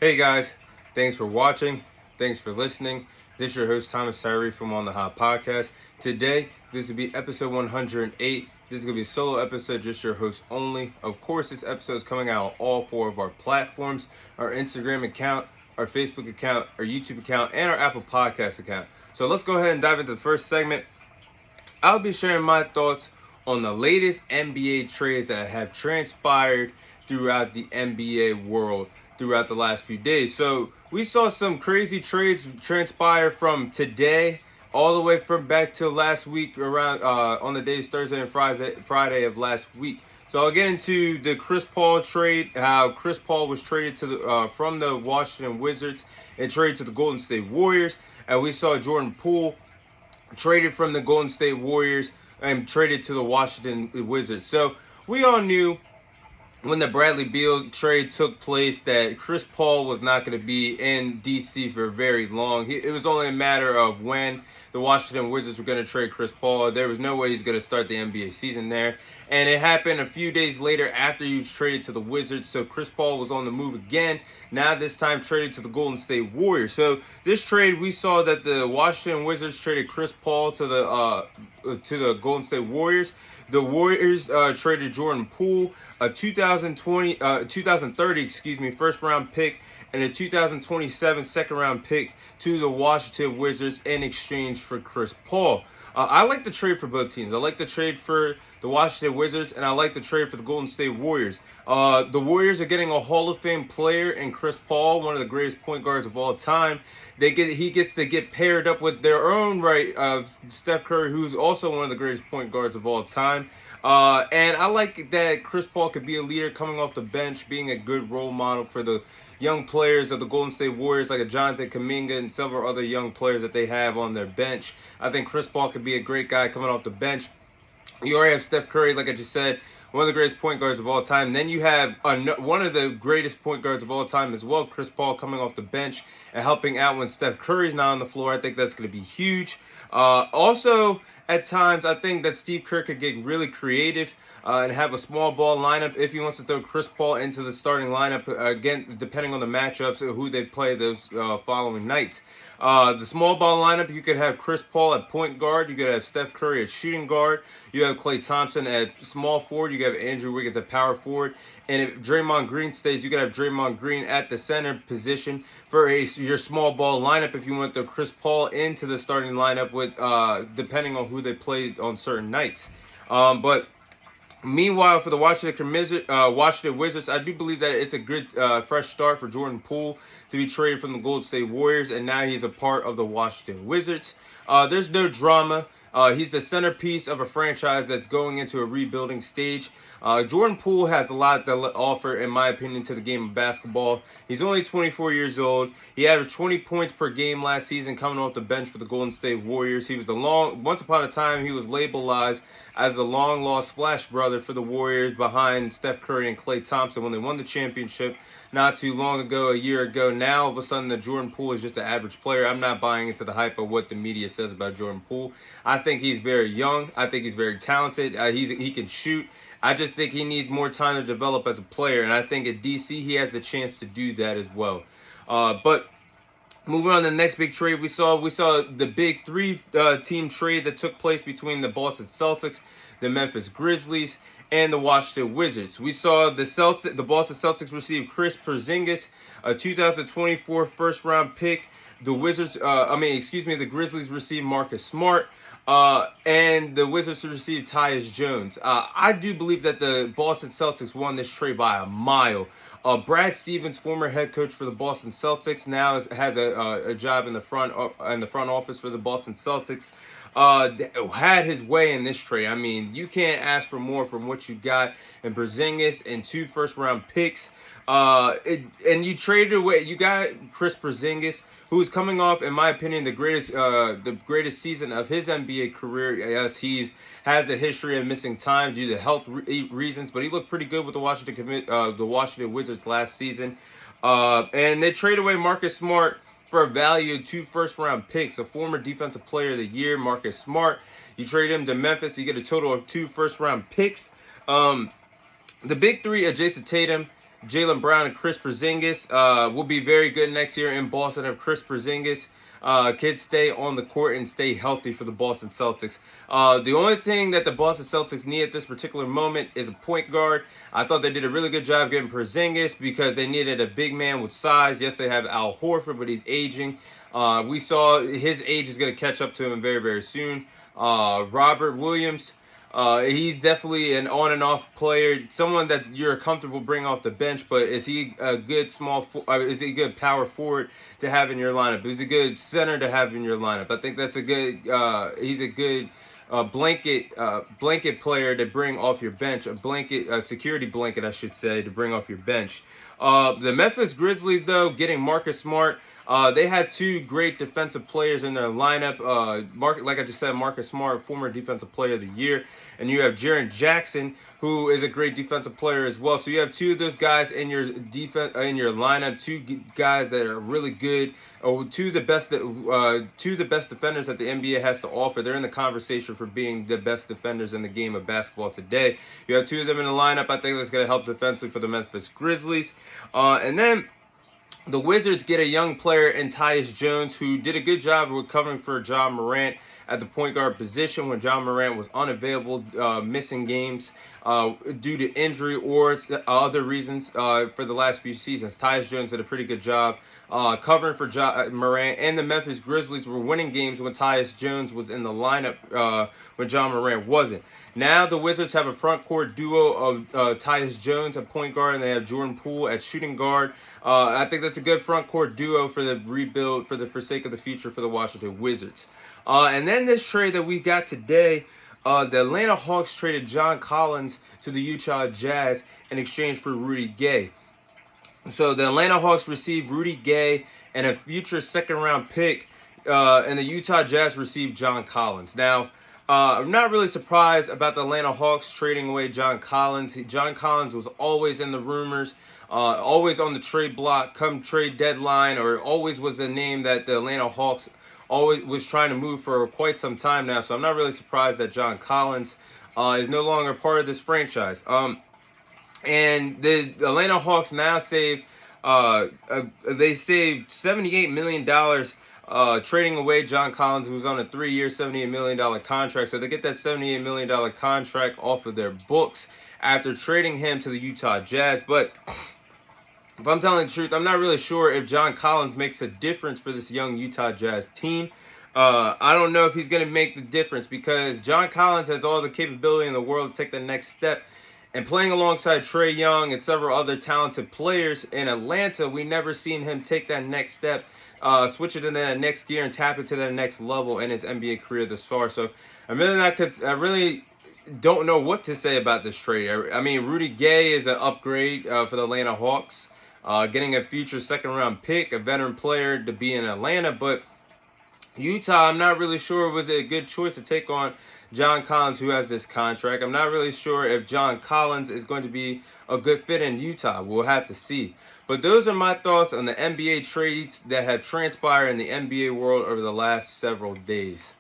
Hey guys, thanks for watching. Thanks for listening. This is your host Thomas Tyree from On the Hot Podcast. Today, this will be episode 108. This is going to be a solo episode, just your host only. Of course, this episode is coming out on all four of our platforms: our Instagram account, our Facebook account, our YouTube account, and our Apple Podcast account. So let's go ahead and dive into the first segment. I'll be sharing my thoughts on the latest NBA trades that have transpired throughout the NBA world throughout the last few days. So we saw some crazy trades transpire from today all the way from back to last week around on the days Thursday and Friday of last week. So I'll get into the Chris Paul trade, how Chris Paul was traded to the from the Washington Wizards and traded to the Golden State Warriors, and we saw Jordan Poole traded from the Golden State Warriors and traded to the Washington Wizards. So we all knew when the Bradley Beal trade took place that Chris Paul was not going to be in DC for very long. It was only a matter of when the Washington Wizards were going to trade Chris Paul. There was no way he's going to start the NBA season there. And it happened a few days later after he was traded to the Wizards. So Chris Paul was on the move again. Now this time traded to the Golden State Warriors. So this trade, we saw that the Washington Wizards traded Chris Paul to the Golden State Warriors. The Warriors traded Jordan Poole, a 2030 first round pick, and a 2027 second round pick to the Washington Wizards in exchange for Chris Paul. I like the trade for both teams. I like the trade for the Washington Wizards, and I like the trade for the Golden State Warriors. The Warriors are getting a Hall of Fame player in Chris Paul, one of the greatest point guards of all time. He gets to get paired up with their own right of Steph Curry, who's also one of the greatest point guards of all time. And I like that Chris Paul could be a leader coming off the bench, being a good role model for the young players of the Golden State Warriors, like a Jonathan Kuminga and several other young players that they have on their bench. I think Chris Paul could be a great guy coming off the bench. You already have Steph Curry, like I just said, one of the greatest point guards of all time. Then you have one of the greatest point guards of all time as well, Chris Paul, coming off the bench and helping out when Steph Curry's not on the floor. I think that's going to be huge. Also, at times, I think that Steve Kerr could get really creative and have a small ball lineup if he wants to throw Chris Paul into the starting lineup, again, depending on the matchups and who they play those following nights. The small ball lineup, you could have Chris Paul at point guard. You could have Steph Curry at shooting guard. You have Klay Thompson at small forward. You could have Andrew Wiggins at power forward. And if Draymond Green stays, you could have Draymond Green at the center position for your small ball lineup if you want to throw Chris Paul into the starting lineup with depending on who they play on certain nights. But meanwhile, for the Washington Wizards, I do believe that it's a good fresh start for Jordan Poole to be traded from the Golden State Warriors, and now he's a part of the Washington Wizards. There's no drama. He's the centerpiece of a franchise that's going into a rebuilding stage. Jordan Poole has a lot to offer, in my opinion, to the game of basketball. He's only 24 years old. He averaged 20 points per game last season coming off the bench for the Golden State Warriors. He was once upon a time, he was labeled as the long-lost splash brother for the Warriors behind Steph Curry and Klay Thompson when they won the championship not too long ago, a year ago. Now, all of a sudden, the Jordan Poole is just an average player. I'm not buying into the hype of what the media says about Jordan Poole. I think he's very young. I think he's very talented. He can shoot. I just think he needs more time to develop as a player, and I think at DC he has the chance to do that as well. But moving on to the next big trade, we saw the big three-team trade that took place between the Boston Celtics, the Memphis Grizzlies, and the Washington Wizards. We saw the Boston Celtics receive Chris Porzingis, a 2024 first-round pick. The Grizzlies received Marcus Smart, and the Wizards received Tyus Jones. I do believe that the Boston Celtics won this trade by a mile. Brad Stevens, former head coach for the Boston Celtics, now has a job in the front office for the Boston Celtics. Had his way in this trade. I mean, you can't ask for more from what you got in Porzingis and 2 first-round picks. And you traded away. You got Chris Porzingis, who is coming off, in my opinion, the greatest season of his NBA career. Yes, has a history of missing time due to health reasons, but he looked pretty good with the Washington Wizards last season. And they trade away Marcus Smart for a value of 2 first-round picks. A former Defensive Player of the Year, Marcus Smart. You trade him to Memphis, you get a total of 2 first-round picks. The big three are Jason Tatum, Jaylen Brown and Chris Porzingis will be very good next year in Boston. If Chris Porzingis could stay on the court and stay healthy for the Boston Celtics. The only thing that the Boston Celtics need at this particular moment is a point guard. I thought they did a really good job getting Porzingis because they needed a big man with size. Yes, they have Al Horford, but he's aging. We saw his age is going to catch up to him very, very soon. Robert Williams. He's definitely an on and off player, someone that you're comfortable bringing off the bench. But is he a good is he a good power forward to have in your lineup? Is he a good center to have in your lineup? I think that's a good. He's a good blanket player to bring off your bench, a security blanket, I should say, to bring off your bench. The Memphis Grizzlies, though, getting Marcus Smart. They had two great defensive players in their lineup. Like I just said, Marcus Smart, former Defensive Player of the Year. And you have Jaren Jackson, who is a great defensive player as well. So you have two of those guys in your lineup, two guys that are really good, two of the best defenders that the NBA has to offer. They're in the conversation for being the best defenders in the game of basketball today. You have two of them in the lineup. I think that's going to help defensively for the Memphis Grizzlies. And then the Wizards get a young player in Tyus Jones, who did a good job recovering for Ja Morant at the point guard position when Ja Morant was unavailable, missing games due to injury or other reasons for the last few seasons. Tyus Jones did a pretty good job covering for Ja Morant, and the Memphis Grizzlies were winning games when Tyus Jones was in the lineup when Ja Morant wasn't. Now the Wizards have a front court duo of Tyus Jones at point guard, and they have Jordan Poole at shooting guard. I think that's a good front court duo for the rebuild, for sake of the future for the Washington Wizards. And then this trade that we got today, the Atlanta Hawks traded John Collins to the Utah Jazz in exchange for Rudy Gay. So the Atlanta Hawks received Rudy Gay and a future second-round pick, and the Utah Jazz received John Collins. Now, I'm not really surprised about the Atlanta Hawks trading away John Collins. John Collins was always in the rumors, always on the trade block come trade deadline, or always was a name that the Atlanta Hawks always was trying to move for quite some time now. So I'm not really surprised that John Collins is no longer part of this franchise. And the Atlanta Hawks now saved $78 million trading away John Collins, who's on a 3-year, $78 million contract. So they get that $78 million contract off of their books after trading him to the Utah Jazz. But if I'm telling the truth, I'm not really sure if John Collins makes a difference for this young Utah Jazz team. I don't know if he's going to make the difference, because John Collins has all the capability in the world to take the next step. And playing alongside Trae Young and several other talented players in Atlanta, we never seen him take that next step, switch it into that next gear, and tap it to that next level in his NBA career thus far. So I really don't know what to say about this trade. I mean, Rudy Gay is an upgrade for the Atlanta Hawks, getting a future second-round pick, a veteran player to be in Atlanta. But Utah, I'm not really sure was it a good choice to take on John Collins, who has this contract. I'm not really sure if John Collins is going to be a good fit in Utah. We'll have to see. But those are my thoughts on the NBA trades that have transpired in the NBA world over the last several days.